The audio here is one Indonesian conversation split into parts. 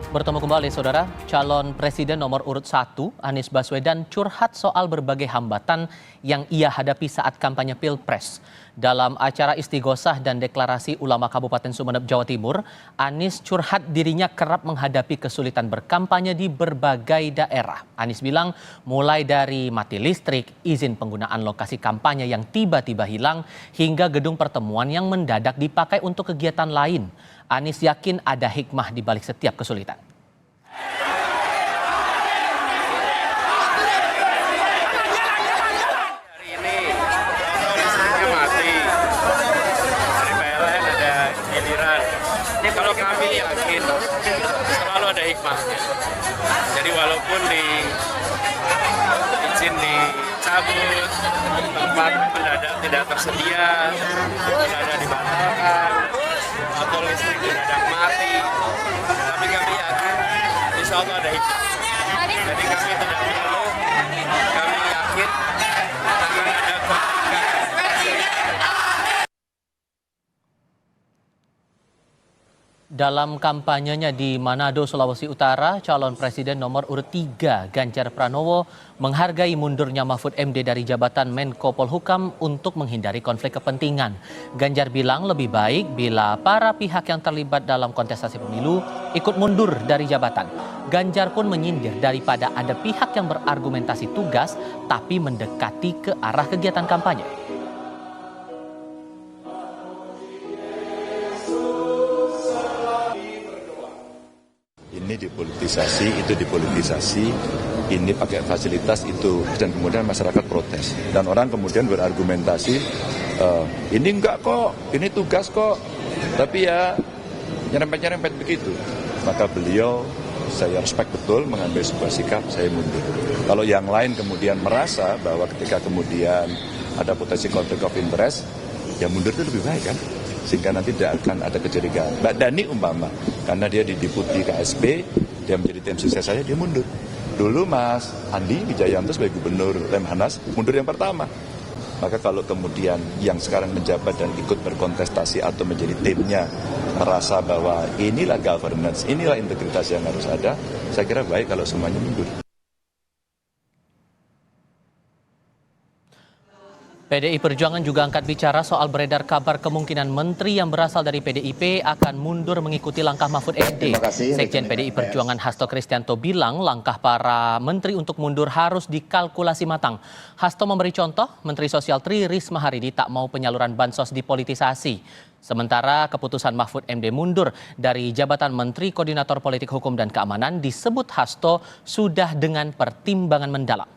Bertemu kembali, Saudara. Calon Presiden nomor urut 1, Anies Baswedan, curhat soal berbagai hambatan yang ia hadapi saat kampanye Pilpres. Dalam acara Istighosah dan Deklarasi Ulama Kabupaten Sumeneb, Jawa Timur, Anies curhat dirinya kerap menghadapi kesulitan berkampanye di berbagai daerah. Anies bilang mulai dari mati listrik, izin penggunaan lokasi kampanye yang tiba-tiba hilang, hingga gedung pertemuan yang mendadak dipakai untuk kegiatan lain. Anies yakin ada hikmah di balik setiap kesulitan. Hari ini listriknya mati, dari PLN ada giliran. Kalau kami yakin selalu ada hikmahnya. Jadi walaupun izin dicabut, tempat mendadak tidak tersedia, mendadak dibatalkan, atau listrik mendadak mati, tapi kami yakin insya Allah ada hikmah. Jadi kami tidak mengeluh, kami yakin akan ada perbaikan. Dalam kampanyenya di Manado, Sulawesi Utara, calon presiden nomor urut 3 Ganjar Pranowo menghargai mundurnya Mahfud MD dari jabatan Menko Polhukam untuk menghindari konflik kepentingan. Ganjar bilang lebih baik bila para pihak yang terlibat dalam kontestasi pemilu ikut mundur dari jabatan. Ganjar pun menyindir daripada ada pihak yang berargumentasi tugas tapi mendekati ke arah kegiatan kampanye. Ini dipolitisasi, itu dipolitisasi, ini pakai fasilitas itu, dan kemudian masyarakat protes. Dan orang kemudian berargumentasi, ini enggak kok, ini tugas kok, tapi ya nyerempet-nyerempet begitu. Maka beliau, saya respect betul mengambil sebuah sikap, saya mundur. Kalau yang lain kemudian merasa bahwa ketika kemudian ada potensi konflik of interest, ya mundur itu lebih baik kan? Sehingga nanti tidak akan ada kecurigaan. Mbak Dhani umpama, karena dia di Deputi KSP, dia menjadi tim sukses saya, dia mundur. Dulu Mas Andi Wijayanto sebagai Gubernur Lemhanas mundur yang pertama. Maka kalau kemudian yang sekarang menjabat dan ikut berkontestasi atau menjadi timnya merasa bahwa inilah governance, inilah integritas yang harus ada, saya kira baik kalau semuanya mundur. PDI Perjuangan juga angkat bicara soal beredar kabar kemungkinan menteri yang berasal dari PDIP akan mundur mengikuti langkah Mahfud MD. Sekjen PDI Perjuangan Hasto Kristianto bilang langkah para menteri untuk mundur harus dikalkulasi matang. Hasto memberi contoh, Menteri Sosial Tri Risma hari ini tak mau penyaluran bansos dipolitisasi. Sementara keputusan Mahfud MD mundur dari jabatan Menteri Koordinator Politik Hukum dan Keamanan disebut Hasto sudah dengan pertimbangan mendalam.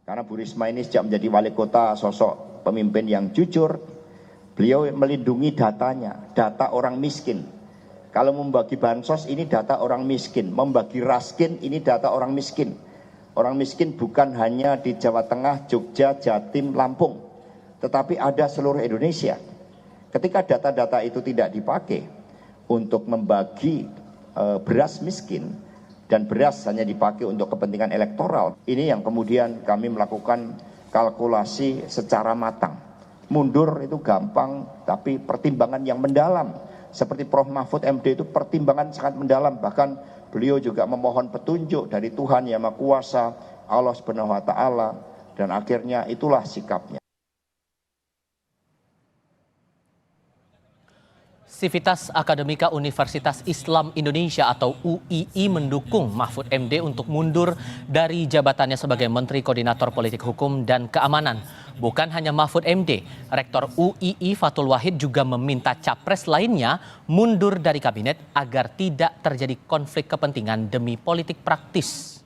Karena Bu Risma ini sejak menjadi wali kota sosok pemimpin yang jujur, beliau melindungi datanya, data orang miskin. Kalau membagi bansos ini data orang miskin, membagi raskin ini data orang miskin. Orang miskin bukan hanya di Jawa Tengah, Jogja, Jatim, Lampung, tetapi ada seluruh Indonesia. Ketika data-data itu tidak dipakai untuk membagi beras miskin, dan beras hanya dipakai untuk kepentingan elektoral. Ini yang kemudian kami melakukan kalkulasi secara matang. Mundur itu gampang, tapi pertimbangan yang mendalam. Seperti Prof. Mahfud MD itu pertimbangan sangat mendalam. Bahkan beliau juga memohon petunjuk dari Tuhan Yang Maha Kuasa, Allah Subhanahu wa Ta'ala. Dan akhirnya itulah sikapnya. Sivitas Akademika Universitas Islam Indonesia atau UII mendukung Mahfud MD untuk mundur dari jabatannya sebagai Menteri Koordinator Politik Hukum dan Keamanan. Bukan hanya Mahfud MD, Rektor UII Fathul Wahid juga meminta capres lainnya mundur dari kabinet agar tidak terjadi konflik kepentingan demi politik praktis.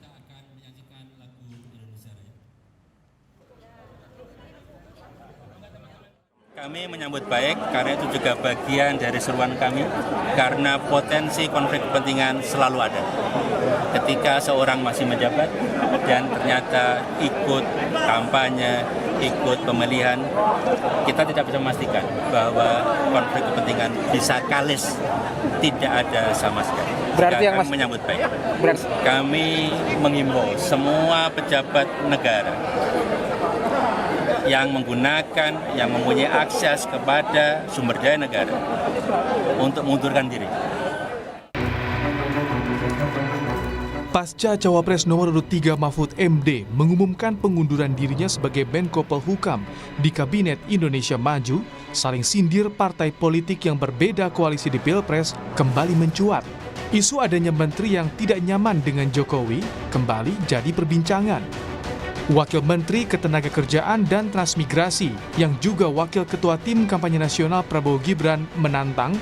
Kami menyambut baik karena itu juga bagian dari seruan kami karena potensi konflik kepentingan selalu ada. Ketika seorang masih menjabat dan ternyata ikut kampanye, ikut pemilihan, kita tidak bisa memastikan bahwa konflik kepentingan bisa kalis, tidak ada sama sekali. Berarti yang kami menyambut baik. Kami mengimbau semua pejabat negara yang menggunakan, yang mempunyai akses kepada sumber daya negara untuk mengundurkan diri. Pasca Cawapres nomor urut 3 Mahfud MD mengumumkan pengunduran dirinya sebagai Menko Polhukam di Kabinet Indonesia Maju, saling sindir partai politik yang berbeda koalisi di Pilpres kembali mencuat. Isu adanya menteri yang tidak nyaman dengan Jokowi kembali jadi perbincangan. Wakil Menteri Ketenagakerjaan dan Transmigrasi yang juga Wakil Ketua Tim Kampanye Nasional Prabowo Gibran menantang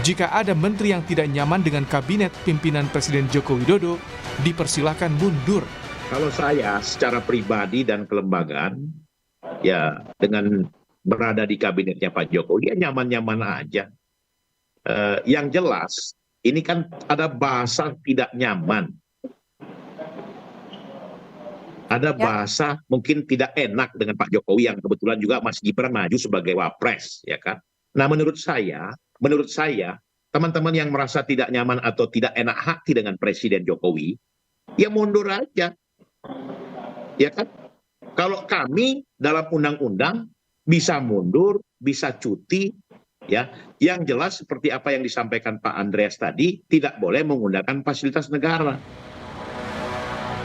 jika ada menteri yang tidak nyaman dengan kabinet pimpinan Presiden Joko Widodo dipersilakan mundur. Kalau saya secara pribadi dan kelembagaan, ya dengan berada di kabinetnya Pak Jokowi, ya nyaman-nyaman aja. Yang jelas, ini kan ada bahasa tidak nyaman. Ada bahasa mungkin tidak enak dengan Pak Jokowi yang kebetulan juga Mas Gibran maju sebagai wapres, ya kan? Nah, menurut saya, teman-teman yang merasa tidak nyaman atau tidak enak hati dengan Presiden Jokowi, ya mundur aja. Ya kan? Kalau kami dalam undang-undang bisa mundur, bisa cuti, ya. Yang jelas seperti apa yang disampaikan Pak Andreas tadi, tidak boleh menggunakan fasilitas negara.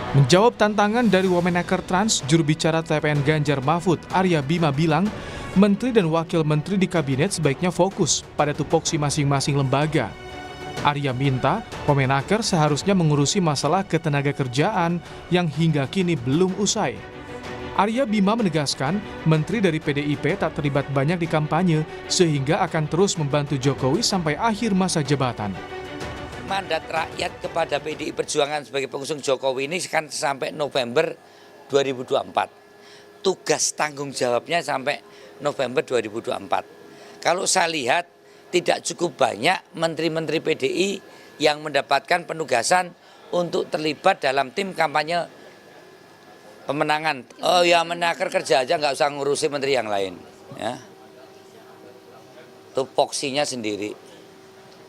Menjawab tantangan dari Wamenaker Trans, juru bicara TPN Ganjar Mahfud, Arya Bima bilang, menteri dan wakil menteri di kabinet sebaiknya fokus pada tupoksi masing-masing lembaga. Arya minta Wamenaker seharusnya mengurusi masalah ketenagakerjaan yang hingga kini belum usai. Arya Bima menegaskan, menteri dari PDIP tak terlibat banyak di kampanye sehingga akan terus membantu Jokowi sampai akhir masa jabatan. Mandat rakyat kepada PDI Perjuangan sebagai pengusung Jokowi ini kan sampai November 2024. Tugas tanggung jawabnya sampai November 2024. Kalau saya lihat tidak cukup banyak menteri-menteri PDI yang mendapatkan penugasan untuk terlibat dalam tim kampanye pemenangan. Oh ya, Menaker kerja aja, nggak usah ngurusi menteri yang lain. Ya. Tupoksinya sendiri.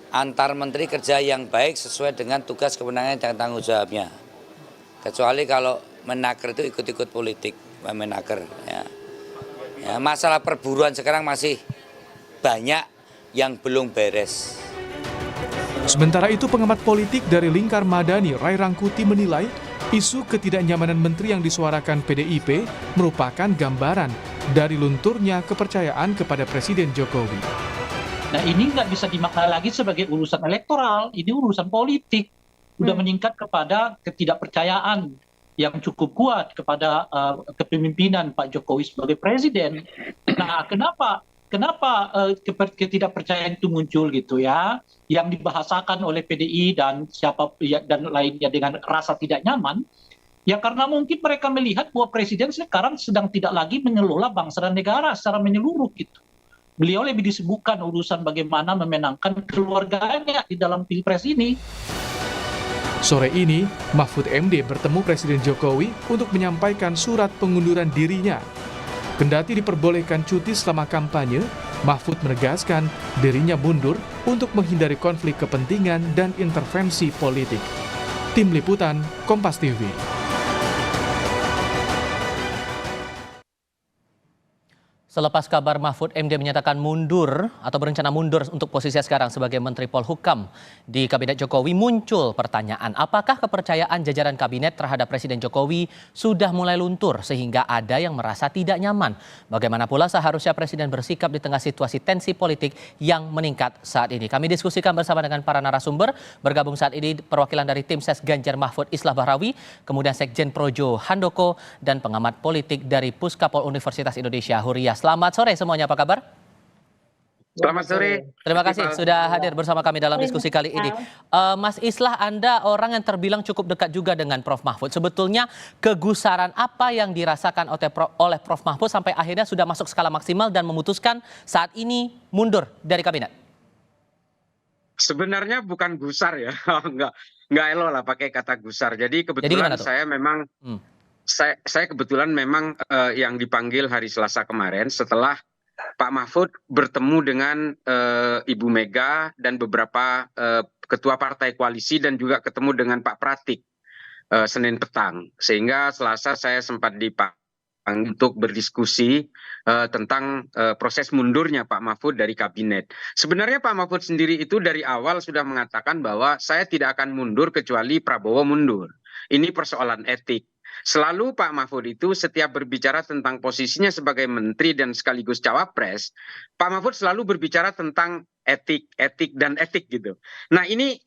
Antar menteri kerja yang baik sesuai dengan tugas kewenangan dan tanggung jawabnya. Kecuali kalau Menaker itu ikut-ikut politik, Menaker. Ya. Ya, masalah perburuan sekarang masih banyak yang belum beres. Sementara itu pengamat politik dari Lingkar Madani, Ray Rangkuti menilai isu ketidaknyamanan menteri yang disuarakan PDIP merupakan gambaran dari lunturnya kepercayaan kepada Presiden Jokowi. Nah, ini nggak bisa dimaknai lagi sebagai urusan elektoral, ini urusan politik. Udah meningkat kepada ketidakpercayaan yang cukup kuat kepada kepemimpinan Pak Jokowi sebagai presiden. Nah, kenapa ketidakpercayaan itu muncul gitu ya? Yang dibahasakan oleh PDI dan dan lainnya dengan rasa tidak nyaman. Ya karena mungkin mereka melihat bahwa presiden sekarang sedang tidak lagi mengelola bangsa dan negara secara menyeluruh gitu. Beliau lebih disibukkan urusan bagaimana memenangkan keluarganya di dalam pilpres ini. Sore ini, Mahfud MD bertemu Presiden Jokowi untuk menyampaikan surat pengunduran dirinya. Kendati diperbolehkan cuti selama kampanye, Mahfud menegaskan dirinya mundur untuk menghindari konflik kepentingan dan intervensi politik. Tim Liputan, Kompas TV. Selepas kabar Mahfud MD menyatakan mundur atau berencana mundur untuk posisinya sekarang sebagai Menteri Polhukam di Kabinet Jokowi, muncul pertanyaan apakah kepercayaan jajaran kabinet terhadap Presiden Jokowi sudah mulai luntur sehingga ada yang merasa tidak nyaman. Bagaimana pula seharusnya Presiden bersikap di tengah situasi tensi politik yang meningkat saat ini. Kami diskusikan bersama dengan para narasumber. Bergabung saat ini perwakilan dari tim Ses Ganjar Mahfud Islah Bahrawi, kemudian Sekjen Projo Handoko, dan pengamat politik dari Puskapol Universitas Indonesia Huria. Selamat sore semuanya, apa kabar? Selamat sore. Terima kasih sudah hadir bersama kami dalam diskusi kali ini. Mas Islah, Anda orang yang terbilang cukup dekat juga dengan Prof. Mahfud. Sebetulnya kegusaran apa yang dirasakan oleh Prof. Mahfud sampai akhirnya sudah masuk skala maksimal dan memutuskan saat ini mundur dari kabinet? Sebenarnya bukan gusar ya, nggak elok lah pakai kata gusar. Jadi kebetulan saya memang saya kebetulan memang yang dipanggil hari Selasa kemarin setelah Pak Mahfud bertemu dengan Ibu Mega dan beberapa ketua partai koalisi dan juga ketemu dengan Pak Pratik Senin petang. Sehingga Selasa saya sempat dipanggil untuk berdiskusi tentang proses mundurnya Pak Mahfud dari kabinet. Sebenarnya Pak Mahfud sendiri itu dari awal sudah mengatakan bahwa saya tidak akan mundur kecuali Prabowo mundur. Ini persoalan etik. Selalu Pak Mahfud itu setiap berbicara tentang posisinya sebagai menteri dan sekaligus cawapres, Pak Mahfud selalu berbicara tentang etik gitu. Nah ini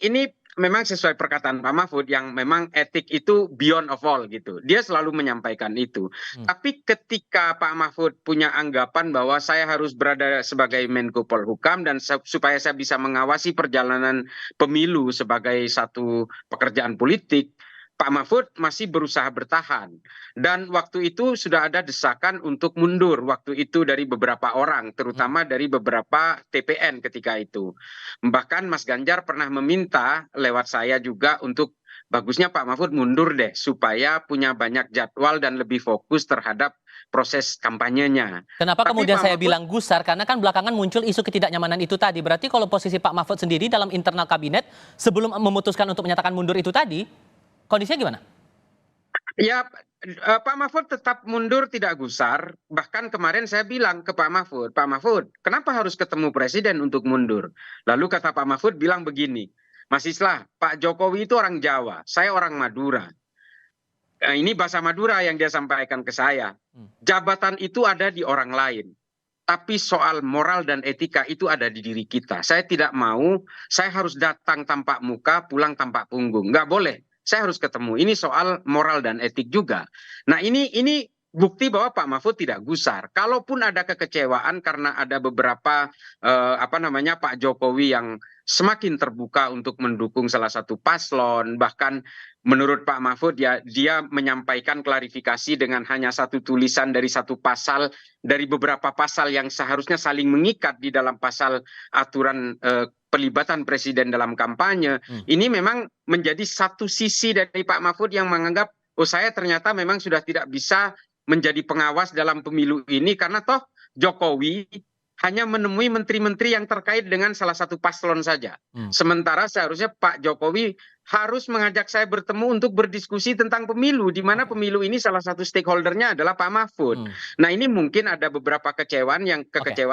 memang sesuai perkataan Pak Mahfud yang memang etik itu beyond of all gitu. Dia selalu menyampaikan itu. Tapi ketika Pak Mahfud punya anggapan bahwa saya harus berada sebagai Menko Polhukam dan supaya saya bisa mengawasi perjalanan pemilu sebagai satu pekerjaan politik, Pak Mahfud masih berusaha bertahan. Dan waktu itu sudah ada desakan untuk mundur waktu itu dari beberapa orang, terutama dari beberapa TPN ketika itu. Bahkan Mas Ganjar pernah meminta lewat saya juga untuk bagusnya Pak Mahfud mundur deh, supaya punya banyak jadwal dan lebih fokus terhadap proses kampanyenya. Kenapa Tapi kemudian Pak saya Mahfud, bilang gusar? Karena kan belakangan muncul isu ketidaknyamanan itu tadi. Berarti kalau posisi Pak Mahfud sendiri dalam internal kabinet sebelum memutuskan untuk menyatakan mundur itu tadi, kondisinya gimana? ya, Pak Mahfud tetap mundur tidak gusar. Bahkan kemarin saya bilang ke Pak Mahfud, kenapa harus ketemu presiden untuk mundur? Lalu kata Pak Mahfud bilang begini, Mas Islah, Pak Jokowi itu orang Jawa, saya orang Madura. Ini bahasa Madura yang dia sampaikan ke saya. Jabatan itu ada di orang lain. Tapi soal moral dan etika itu ada di diri kita. Saya tidak mau, saya harus datang tanpa muka, pulang tanpa punggung. Nggak boleh. Saya harus ketemu. Ini soal moral dan etik juga. Nah ini bukti bahwa Pak Mahfud tidak gusar. Kalaupun ada kekecewaan karena ada beberapa Pak Jokowi yang semakin terbuka untuk mendukung salah satu paslon, bahkan menurut Pak Mahfud ya dia menyampaikan klarifikasi dengan hanya satu tulisan dari satu pasal dari beberapa pasal yang seharusnya saling mengikat di dalam pasal aturan pelibatan presiden dalam kampanye. Ini memang menjadi satu sisi dari Pak Mahfud yang menganggap oh saya ternyata memang sudah tidak bisa menjadi pengawas dalam pemilu ini karena toh Jokowi hanya menemui menteri-menteri yang terkait dengan salah satu paslon saja. Sementara seharusnya Pak Jokowi harus mengajak saya bertemu untuk berdiskusi tentang pemilu, di mana pemilu ini salah satu stakeholdernya adalah Pak Mahfud. Nah ini mungkin ada beberapa kekecewaan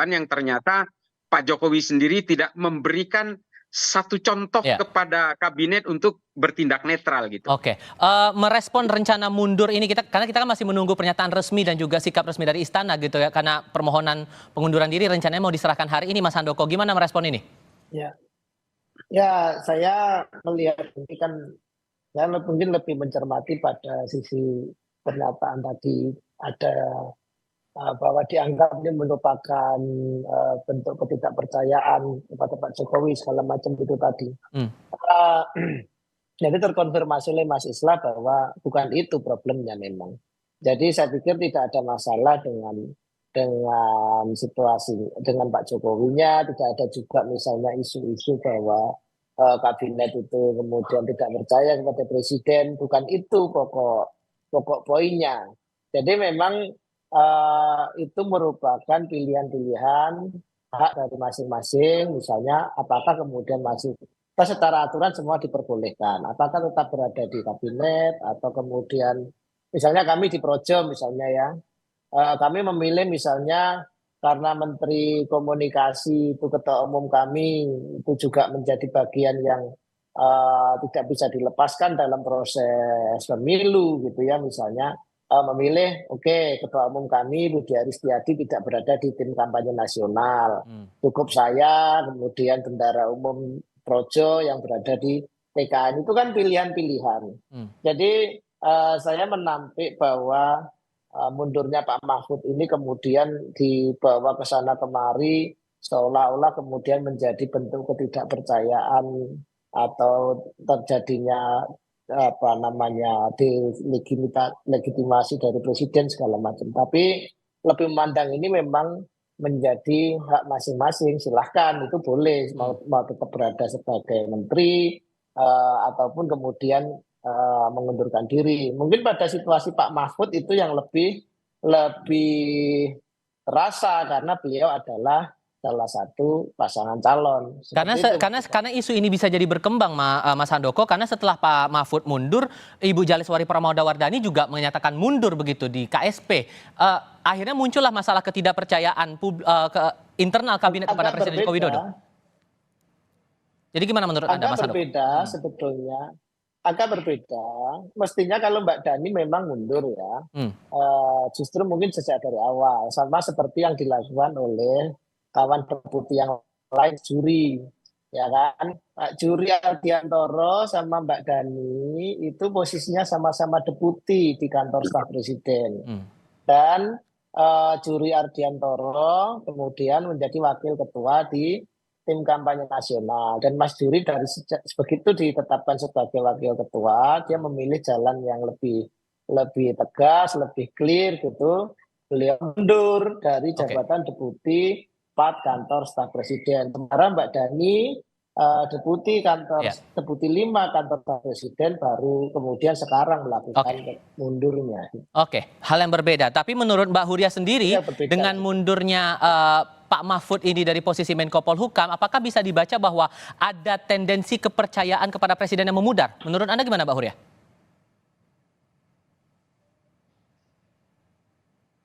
yang ternyata Pak Jokowi sendiri tidak memberikan satu contoh kepada kabinet untuk bertindak netral gitu. Oke, merespon rencana mundur ini karena kita kan masih menunggu pernyataan resmi dan juga sikap resmi dari istana gitu ya, karena permohonan pengunduran diri rencananya mau diserahkan hari ini. Mas Handoko, gimana merespon ini? Ya saya melihat ini kan saya mungkin lebih mencermati pada sisi pernyataan tadi ada bahwa dianggap ini merupakan bentuk ketidakpercayaan kepada Pak Jokowi segala macam itu tadi. Jadi terkonfirmasi oleh Mas Islah bahwa bukan itu problemnya memang. Jadi saya pikir tidak ada masalah dengan situasi dengan Pak Jokowinya, tidak ada juga misalnya isu-isu bahwa kabinet itu kemudian tidak percaya kepada presiden, bukan itu pokok poinnya. Jadi memang itu merupakan pilihan-pilihan hak dari masing-masing, misalnya apakah kemudian masih secara aturan semua diperbolehkan, apakah tetap berada di kabinet atau kemudian misalnya kami di Projo misalnya ya, kami memilih misalnya karena Menteri Komunikasi itu ketua umum kami itu juga menjadi bagian yang tidak bisa dilepaskan dalam proses pemilu gitu ya, misalnya memilih ketua umum kami Budi Aris Setiadi tidak berada di tim kampanye nasional, cukup saya kemudian bendara umum Projo yang berada di TKN. Itu kan pilihan-pilihan. Jadi saya menampik bahwa mundurnya Pak Mahfud ini kemudian dibawa ke sana kemari seolah-olah kemudian menjadi bentuk ketidakpercayaan atau terjadinya legitimasi dari presiden segala macam. Tapi lebih memandang ini memang menjadi hak masing-masing. Silahkan itu boleh mau tetap berada sebagai menteri ataupun kemudian mengundurkan diri. Mungkin pada situasi Pak Mahfud itu yang lebih terasa karena beliau adalah salah satu pasangan calon. Karena isu ini bisa jadi berkembang, Mas Handoko, karena setelah Pak Mahfud mundur, Ibu Jaleswari Pramodawardhani juga menyatakan mundur begitu di KSP. Akhirnya muncullah masalah ketidakpercayaan ke internal kabinet kepada Presiden Joko Widodo. Jadi gimana menurut Anda, Mas Handoko? Berbeda sebetulnya. Agak berbeda. Mestinya kalau Mbak Dhani memang mundur ya, justru mungkin sejak dari awal, sama seperti yang dilakukan oleh kawan deputi yang lain, Juri, ya kan? Pak Juri Ardiantoro sama Mbak Dhani itu posisinya sama-sama deputi di kantor staf presiden. Dan Juri Ardiantoro kemudian menjadi wakil ketua di tim kampanye nasional, dan Mas Juri dari begitu ditetapkan sebagai wakil ketua, dia memilih jalan yang lebih tegas, lebih clear gitu. Beliau mundur dari jabatan deputi kantor staf presiden. Sementara Mbak Dhani deputi 5 kantor staf presiden baru kemudian sekarang melakukan mundurnya. Hal yang berbeda. Tapi menurut Mbak Huria sendiri, dengan mundurnya Pak Mahfud ini dari posisi Menko Polhukam, apakah bisa dibaca bahwa ada tendensi kepercayaan kepada presiden yang memudar? Menurut Anda gimana, Mbak Huria?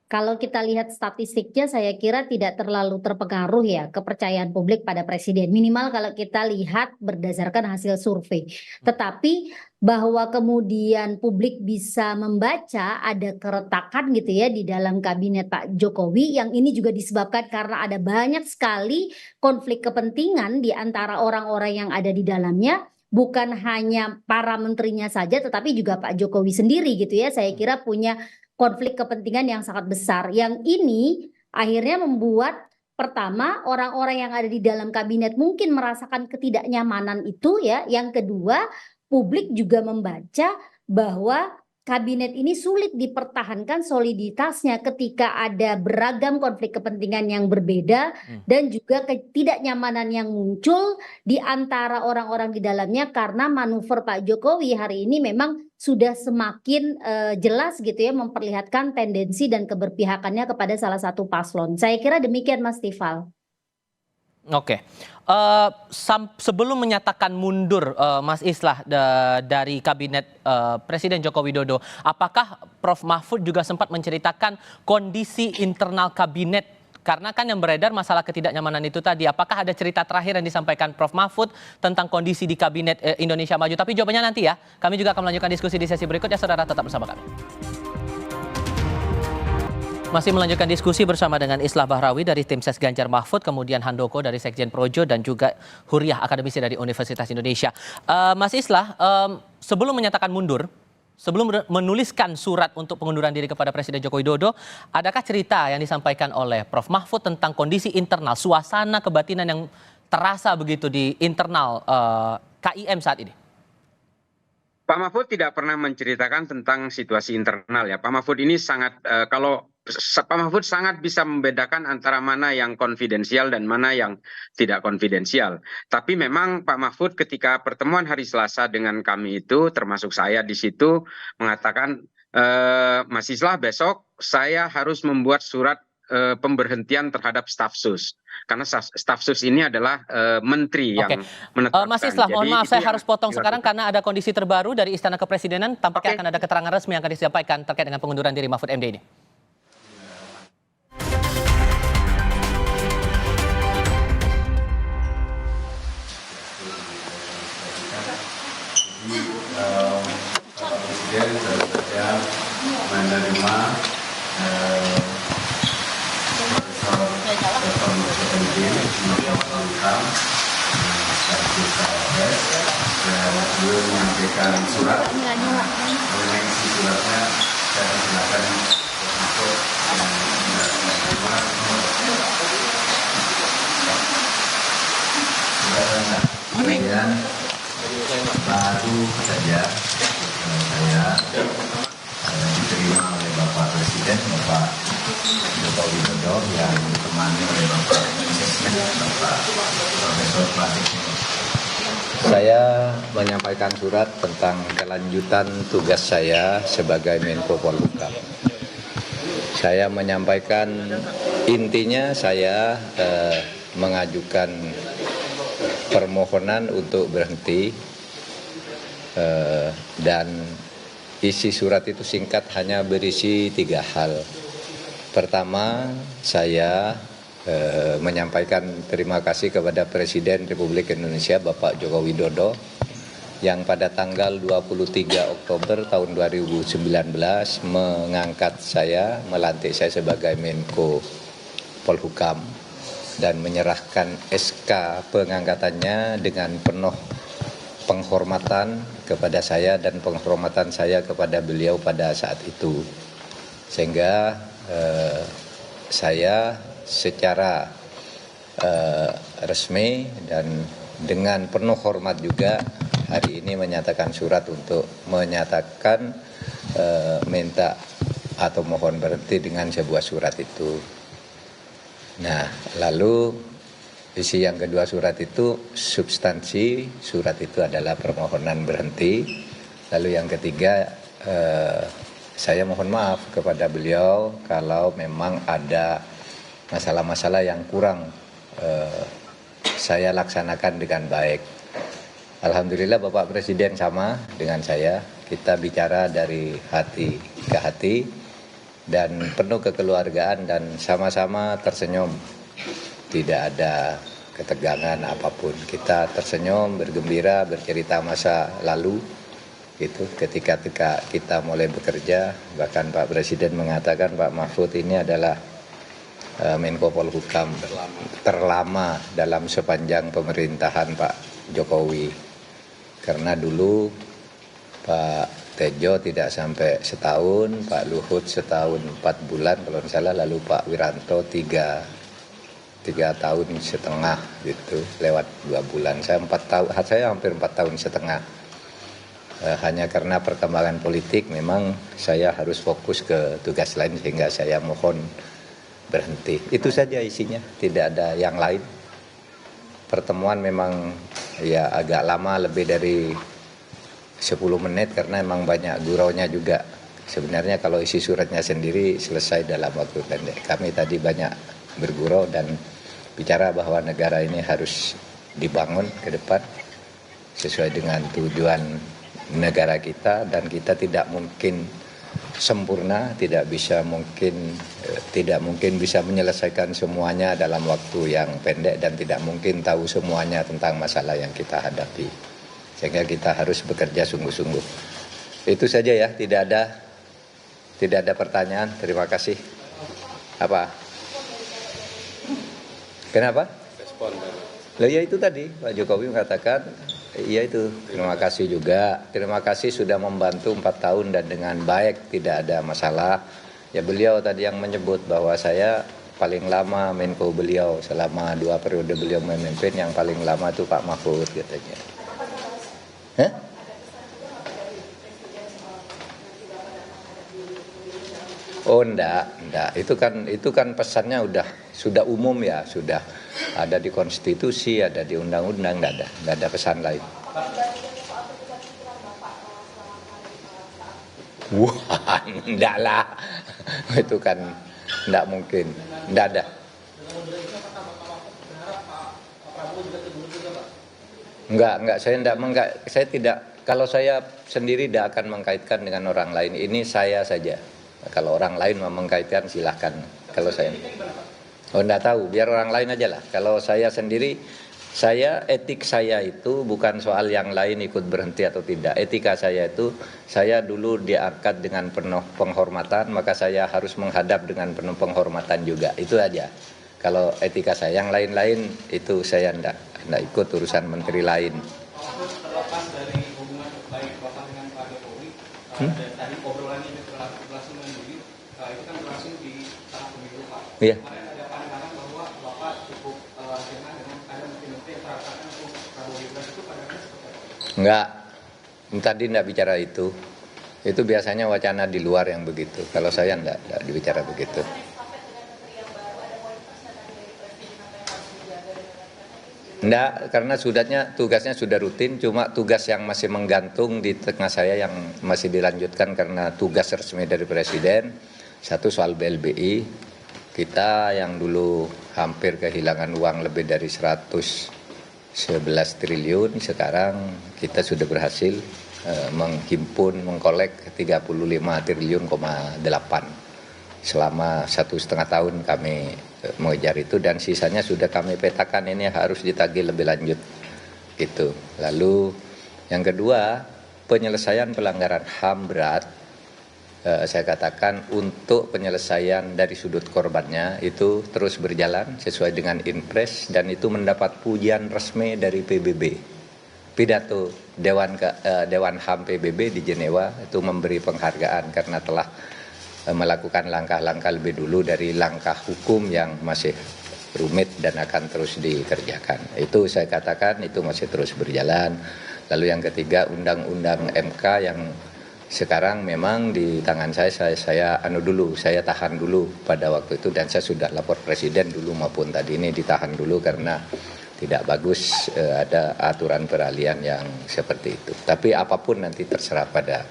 Kalau kita lihat statistiknya, saya kira tidak terlalu terpengaruh ya kepercayaan publik pada presiden. Minimal kalau kita lihat berdasarkan hasil survei. Tetapi bahwa kemudian publik bisa membaca ada keretakan gitu ya di dalam kabinet Pak Jokowi, yang ini juga disebabkan karena ada banyak sekali konflik kepentingan di antara orang-orang yang ada di dalamnya. Bukan hanya para menterinya saja, tetapi juga Pak Jokowi sendiri gitu ya. Saya kira punya konflik kepentingan yang sangat besar. Yang ini akhirnya membuat pertama orang-orang yang ada di dalam kabinet mungkin merasakan ketidaknyamanan itu ya. Yang kedua, publik juga membaca bahwa kabinet ini sulit dipertahankan soliditasnya ketika ada beragam konflik kepentingan yang berbeda dan juga ketidaknyamanan yang muncul di antara orang-orang di dalamnya karena manuver Pak Jokowi hari ini memang sudah semakin jelas gitu ya memperlihatkan tendensi dan keberpihakannya kepada salah satu paslon. Saya kira demikian, Mas Tifal. Sebelum menyatakan mundur Mas Islah dari kabinet Presiden Joko Widodo, apakah Prof Mahfud juga sempat menceritakan kondisi internal kabinet? Karena kan yang beredar masalah ketidaknyamanan itu tadi. Apakah ada cerita terakhir yang disampaikan Prof Mahfud tentang kondisi di kabinet Indonesia Maju? Tapi jawabannya nanti ya. Kami juga akan melanjutkan diskusi di sesi berikutnya. Saudara tetap bersama kami. Masih melanjutkan diskusi bersama dengan Islah Bahrawi dari tim Ses Ganjar Mahfud, kemudian Handoko dari Sekjen Projo, dan juga Huriah, akademisi dari Universitas Indonesia. Mas Islah, sebelum menyatakan mundur, sebelum menuliskan surat untuk pengunduran diri kepada Presiden Joko Widodo, adakah cerita yang disampaikan oleh Prof Mahfud tentang kondisi internal, suasana kebatinan yang terasa begitu di internal KIM saat ini? Pak Mahfud tidak pernah menceritakan tentang situasi internal ya. Pak Mahfud ini Pak Mahfud sangat bisa membedakan antara mana yang konfidensial dan mana yang tidak konfidensial. Tapi memang Pak Mahfud ketika pertemuan hari Selasa dengan kami itu, termasuk saya di situ, mengatakan, Mas Islah, besok saya harus membuat surat pemberhentian terhadap staf sus. Karena staf sus ini adalah menteri yang menetapkan. Mas Islah, mohon maaf saya harus potong sekarang karena ada kondisi terbaru dari Istana Kepresidenan. Tampaknya akan ada keterangan resmi yang akan disampaikan terkait dengan pengunduran diri Mahfud MD ini. Presiden baru saja menerima Profesor Mahfud MD Menko Polhukam sekaligus Cawapres, dan beliau menyampaikan surat. Mengenai isi suratnya saya persilakan untuk kemudian baru saja saya diterima oleh Bapak Presiden, Bapak Joko Widodo, yang ditemani oleh Bapak Sesnek, Bapak Profesor Pratik. Saya menyampaikan surat tentang kelanjutan tugas saya sebagai Menko Polhukam. Saya menyampaikan intinya saya mengajukan permohonan untuk berhenti dan isi surat itu singkat, hanya berisi 3 hal. Pertama, saya menyampaikan terima kasih kepada Presiden Republik Indonesia Bapak Joko Widodo yang pada tanggal 23 Oktober tahun 2019 mengangkat saya, melantik saya sebagai Menko Polhukam dan menyerahkan SK pengangkatannya dengan penuh penghormatan kepada saya dan penghormatan saya kepada beliau pada saat itu. Sehingga saya secara resmi dan dengan penuh hormat juga hari ini menyatakan surat untuk menyatakan minta atau mohon berhenti dengan sebuah surat itu. Nah, lalu isi yang kedua surat itu, substansi surat itu adalah permohonan berhenti. Lalu yang ketiga, saya mohon maaf kepada beliau kalau memang ada masalah-masalah yang kurang saya laksanakan dengan baik. Alhamdulillah Bapak Presiden sama dengan saya, kita bicara dari hati ke hati dan penuh kekeluargaan dan sama-sama tersenyum. Tidak ada ketegangan apapun. Kita tersenyum, bergembira, bercerita masa lalu. Itu ketika kita mulai bekerja, bahkan Pak Presiden mengatakan Pak Mahfud ini adalah Menko Polhukam terlama dalam sepanjang pemerintahan Pak Jokowi. Karena dulu Pak Tejo tidak sampai setahun, Pak Luhut setahun 4 bulan kalau tidak salah, lalu Pak Wiranto 3 tahun setengah gitu, lewat 2 bulan. Saya hampir 4 tahun setengah. Hanya karena perkembangan politik memang saya harus fokus ke tugas lain sehingga saya mohon berhenti. Itu saja isinya, tidak ada yang lain. Pertemuan memang ya agak lama, lebih dari 10 menit karena memang banyak guraunya juga. Sebenarnya kalau isi suratnya sendiri selesai dalam waktu pendek. Kami tadi banyak bergurau dan bicara bahwa negara ini harus dibangun ke depan sesuai dengan tujuan negara kita, dan kita tidak mungkin sempurna, tidak mungkin bisa menyelesaikan semuanya dalam waktu yang pendek dan tidak mungkin tahu semuanya tentang masalah yang kita hadapi. Sehingga kita harus bekerja sungguh-sungguh. Itu saja ya, tidak ada pertanyaan. Terima kasih. Apa? Kenapa? Loh ya itu tadi Pak Jokowi mengatakan, iya itu, terima kasih juga. Terima kasih sudah membantu 4 tahun dan dengan baik, tidak ada masalah. Ya beliau tadi yang menyebut bahwa saya paling lama Menko beliau selama 2 periode beliau memimpin, yang paling lama itu Pak Mahfud katanya. Hah? Oh enggak. Itu kan pesannya sudah umum ya, sudah ada di konstitusi, ada di undang-undang, enggak ada pesan lain. Wah, enggak lah. Itu kan enggak mungkin. Enggak ada. Enggak, saya tidak, kalau saya sendiri tidak akan mengkaitkan dengan orang lain. Ini saya saja. Kalau orang lain mau mengkaitkan silahkan. Kalau saya, enggak tahu, biar orang lain aja lah. Kalau saya sendiri, etik saya itu bukan soal yang lain ikut berhenti atau tidak. Etika saya itu, saya dulu diangkat dengan penuh penghormatan, maka saya harus menghadap dengan penuh penghormatan juga. Itu aja. Kalau etika saya, yang lain-lain itu saya enggak ikut urusan menteri lain. Terlepas dari hubungan baik Bapak dengan Pak Jokowi, tadi obrolannya berlangsung mandiri, itu kan berlangsung di tahap pemilu Pak. Iya. Kemarin ada pandangan bahwa Bapak cukup dengan ada menteri-menteri yang terasakan untuk Prabowo Gibran, itu pandangannya seperti apa? Enggak, tadi enggak bicara itu. Itu biasanya wacana di luar yang begitu. Kalau saya enggak dibicara begitu. Enggak, karena tugasnya sudah rutin, cuma tugas yang masih menggantung di tengah saya yang masih dilanjutkan karena tugas resmi dari Presiden. Satu soal BLBI, kita yang dulu hampir kehilangan uang lebih dari 111 triliun. Sekarang kita sudah berhasil menghimpun, mengkolek 35 triliun,8. Selama 1,5 tahun kami mengejar itu, dan sisanya sudah kami petakan, ini harus ditagih lebih lanjut gitu. Lalu yang kedua, penyelesaian pelanggaran HAM berat, saya katakan untuk penyelesaian dari sudut korbannya itu terus berjalan sesuai dengan Inpres, dan itu mendapat pujian resmi dari PBB. Pidato Dewan HAM PBB di Jenewa itu memberi penghargaan karena telah melakukan langkah-langkah lebih dulu dari langkah hukum yang masih rumit dan akan terus dikerjakan. Itu saya katakan itu masih terus berjalan. Lalu yang ketiga, undang-undang MK yang sekarang memang di tangan saya tahan dulu pada waktu itu, dan saya sudah lapor Presiden dulu maupun tadi ini ditahan dulu karena tidak bagus ada aturan peralihan yang seperti itu. Tapi apapun nanti terserah pada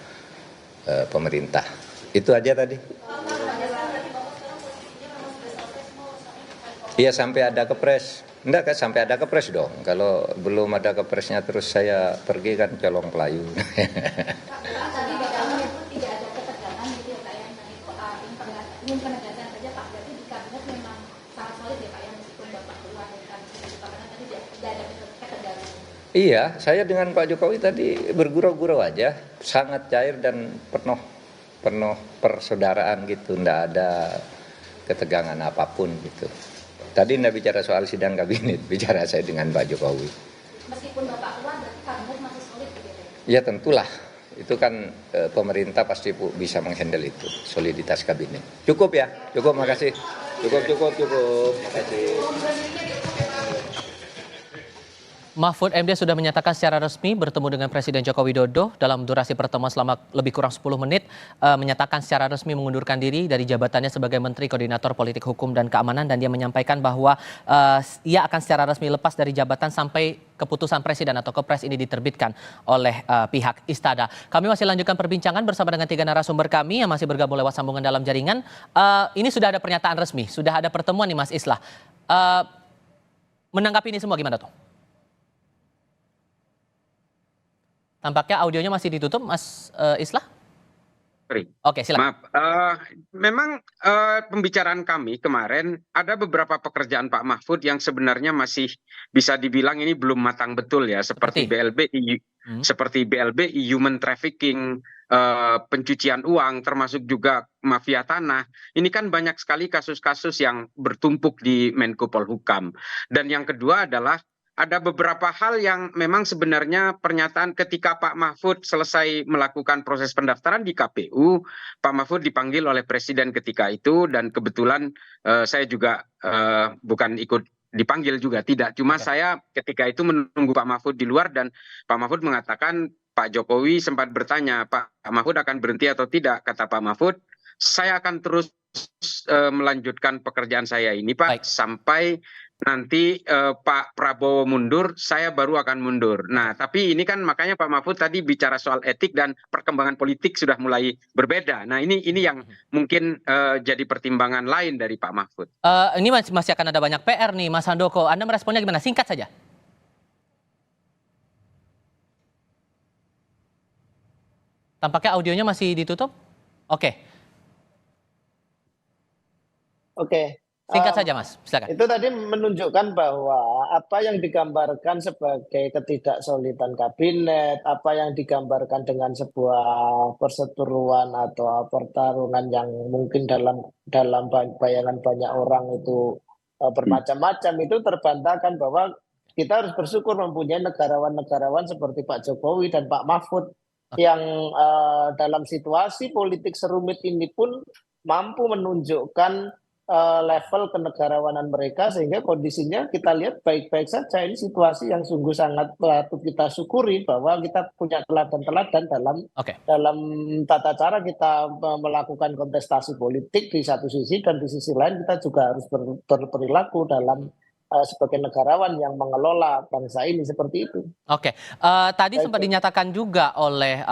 pemerintah. Itu aja tadi. Iya, sampai ada kepres. Enggak kan, sampai ada kepres dong. Kalau belum ada kepresnya terus saya pergi kan colong pelayu. Iya, saya dengan Pak Jokowi tadi bergurau-gurau aja, sangat cair dan penuh persaudaraan gitu, nggak ada ketegangan apapun gitu. Tadi nggak bicara soal sidang kabinet, bicara saya dengan Pak Jokowi. Meskipun Bapak keluar, kabinet masih solid begitu? Ya tentulah, itu kan pemerintah pasti bisa menghandle itu, soliditas kabinet. Cukup ya, cukup, makasih. Cukup. Makasih. Mahfud MD sudah menyatakan secara resmi bertemu dengan Presiden Joko Widodo dalam durasi pertemuan selama lebih kurang 10 menit, menyatakan secara resmi mengundurkan diri dari jabatannya sebagai Menteri Koordinator Politik Hukum dan Keamanan, dan dia menyampaikan bahwa ia akan secara resmi lepas dari jabatan sampai keputusan Presiden atau Kepres ini diterbitkan oleh pihak Istana. Kami masih lanjutkan perbincangan bersama dengan 3 narasumber kami yang masih bergabung lewat sambungan dalam jaringan. Ini sudah ada pernyataan resmi, sudah ada pertemuan nih Mas Islah. Menanggapi ini semua gimana tuh? Tampaknya audionya masih ditutup, Mas Islah? Sorry. Oke, silakan. Maaf, memang pembicaraan kami kemarin ada beberapa pekerjaan Pak Mahfud yang sebenarnya masih bisa dibilang ini belum matang betul ya, seperti BLBI, human trafficking, pencucian uang, termasuk juga mafia tanah. Ini kan banyak sekali kasus-kasus yang bertumpuk di Menko Polhukam. Dan yang kedua adalah ada beberapa hal yang memang sebenarnya pernyataan ketika Pak Mahfud selesai melakukan proses pendaftaran di KPU, Pak Mahfud dipanggil oleh Presiden ketika itu, dan kebetulan saya juga bukan ikut dipanggil juga, tidak. Cuma saya ketika itu menunggu Pak Mahfud di luar, dan Pak Mahfud mengatakan Pak Jokowi sempat bertanya, Pak Mahfud akan berhenti atau tidak? Kata Pak Mahfud, saya akan terus melanjutkan pekerjaan saya ini Pak, sampai nanti Pak Prabowo mundur, saya baru akan mundur. Nah, tapi ini kan makanya Pak Mahfud tadi bicara soal etik dan perkembangan politik sudah mulai berbeda. Nah, ini yang mungkin jadi pertimbangan lain dari Pak Mahfud. Ini masih akan ada banyak PR nih, Mas Handoko. Anda meresponnya gimana? Singkat saja. Tampaknya audionya masih ditutup. Oke. Singkat saja Mas, silakan. Itu tadi menunjukkan bahwa apa yang digambarkan sebagai ketidaksolidan kabinet, apa yang digambarkan dengan sebuah perseteruan atau pertarungan yang mungkin dalam bayangan banyak orang itu bermacam-macam, itu terbantahkan bahwa kita harus bersyukur mempunyai negarawan-negarawan seperti Pak Jokowi dan Pak Mahfud yang dalam situasi politik serumit ini pun mampu menunjukkan level kenegarawanan mereka, sehingga kondisinya kita lihat baik-baik saja. Ini situasi yang sungguh sangat patut kita syukuri, bahwa kita punya teladan-teladan dalam tata cara kita melakukan kontestasi politik di satu sisi, dan di sisi lain kita juga harus berperilaku dalam sebagai negarawan yang mengelola bangsa ini seperti itu. Tadi sempat dinyatakan juga oleh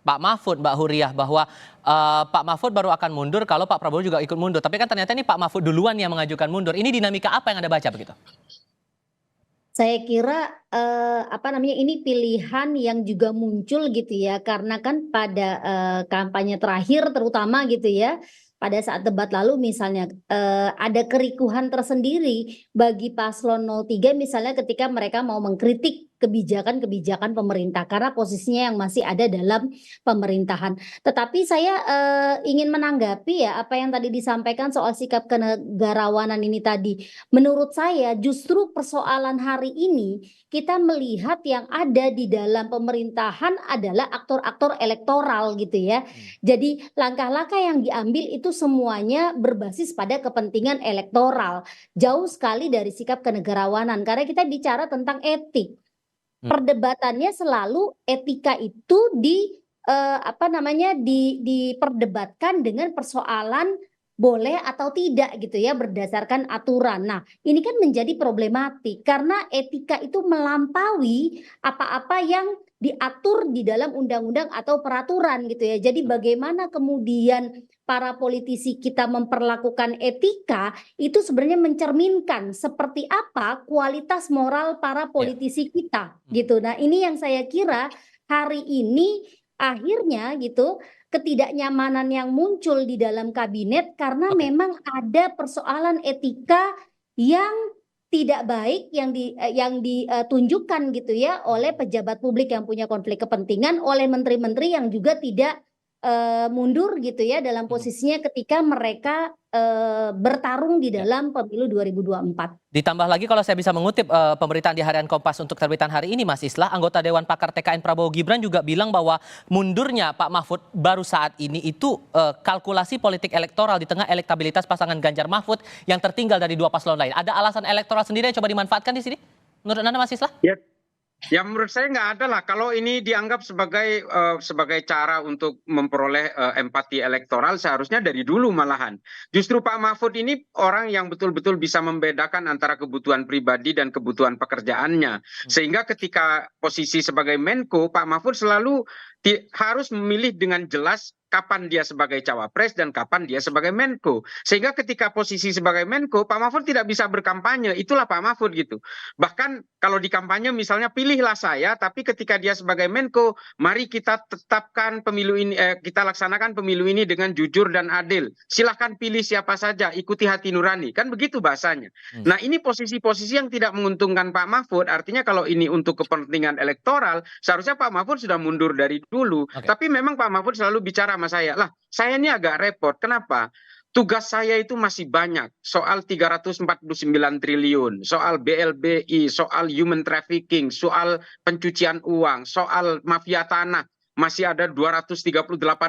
Pak Mahfud, Mbak Huriah, bahwa Pak Mahfud baru akan mundur kalau Pak Prabowo juga ikut mundur. Tapi kan ternyata ini Pak Mahfud duluan yang mengajukan mundur. Ini dinamika apa yang Anda baca begitu? Saya kira ini pilihan yang juga muncul gitu ya, karena kan pada kampanye terakhir terutama gitu ya, pada saat debat lalu misalnya ada kerikuhan tersendiri bagi paslon 03 misalnya ketika mereka mau mengkritik kebijakan-kebijakan pemerintah karena posisinya yang masih ada dalam pemerintahan. Tetapi saya ingin menanggapi ya apa yang tadi disampaikan soal sikap kenegarawanan ini tadi. Menurut saya justru persoalan hari ini kita melihat yang ada di dalam pemerintahan adalah aktor-aktor elektoral gitu ya. Jadi langkah-langkah yang diambil itu semuanya berbasis pada kepentingan elektoral. Jauh sekali dari sikap kenegarawanan karena kita bicara tentang etik. Perdebatannya selalu etika itu diperdebatkan dengan persoalan boleh atau tidak gitu ya berdasarkan aturan. Nah, ini kan menjadi problematik karena etika itu melampaui apa-apa yang diatur di dalam undang-undang atau peraturan gitu ya. Jadi bagaimana kemudian para politisi kita memperlakukan etika itu sebenarnya mencerminkan seperti apa kualitas moral para politisi kita gitu. Nah, ini yang saya kira hari ini akhirnya gitu ketidaknyamanan yang muncul di dalam kabinet karena memang ada persoalan etika yang tidak baik yang ditunjukkan gitu ya oleh pejabat publik yang punya konflik kepentingan, oleh menteri-menteri yang juga tidak mundur gitu ya dalam posisinya ketika mereka bertarung di dalam pemilu 2024. Ditambah lagi kalau saya bisa mengutip pemberitaan di Harian Kompas untuk terbitan hari ini, Mas Islah, anggota Dewan Pakar TKN Prabowo Gibran juga bilang bahwa mundurnya Pak Mahfud baru saat ini itu kalkulasi politik elektoral di tengah elektabilitas pasangan Ganjar Mahfud yang tertinggal dari dua paslon lain. Ada alasan elektoral sendiri yang coba dimanfaatkan di sini? Menurut Anda, Mas Islah? Ya menurut saya nggak ada lah. Kalau ini dianggap sebagai cara untuk memperoleh empati elektoral, seharusnya dari dulu malahan. Justru Pak Mahfud ini orang yang betul-betul bisa membedakan antara kebutuhan pribadi dan kebutuhan pekerjaannya. Sehingga ketika posisi sebagai Menko, Pak Mahfud selalu harus memilih dengan jelas kapan dia sebagai cawapres dan kapan dia sebagai Menko. Sehingga ketika posisi sebagai Menko, Pak Mahfud tidak bisa berkampanye. Itulah Pak Mahfud gitu. Bahkan kalau di kampanye misalnya pilihlah saya, tapi ketika dia sebagai Menko, mari kita tetapkan pemilu ini, kita laksanakan pemilu ini dengan jujur dan adil. Silahkan pilih siapa saja, ikuti hati nurani. Kan begitu bahasanya. Nah ini posisi-posisi yang tidak menguntungkan Pak Mahfud. Artinya kalau ini untuk kepentingan elektoral, seharusnya Pak Mahfud sudah mundur dari dulu. Tapi memang Pak Mahfud selalu bicara sama saya, lah saya ini agak repot. Kenapa? Tugas saya itu masih banyak. Soal 349 triliun, soal BLBI, soal human trafficking, soal pencucian uang, soal mafia tanah. Masih ada 238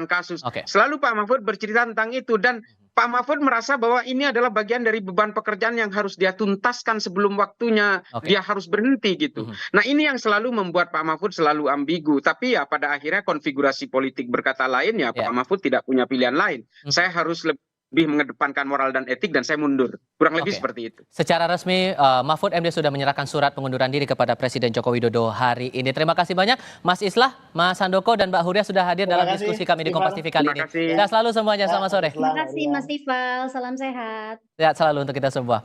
kasus. Selalu Pak Mahfud bercerita tentang itu dan Pak Mahfud merasa bahwa ini adalah bagian dari beban pekerjaan yang harus dia tuntaskan sebelum waktunya dia harus berhenti gitu. Nah ini yang selalu membuat Pak Mahfud selalu ambigu. Tapi ya pada akhirnya konfigurasi politik berkata lain ya Pak Mahfud tidak punya pilihan lain. Saya harus lebih mengedepankan moral dan etik dan saya mundur. Kurang lebih seperti itu. Secara resmi Mahfud MD sudah menyerahkan surat pengunduran diri kepada Presiden Joko Widodo hari ini. Terima kasih banyak Mas Islah, Mas Handoko dan Mbak Huriah sudah hadir dalam diskusi kami di Kompas TV kali ini. Sehat selalu semuanya, selamat sore. Terima kasih Mas Tifal, salam sehat. Sehat selalu untuk kita semua.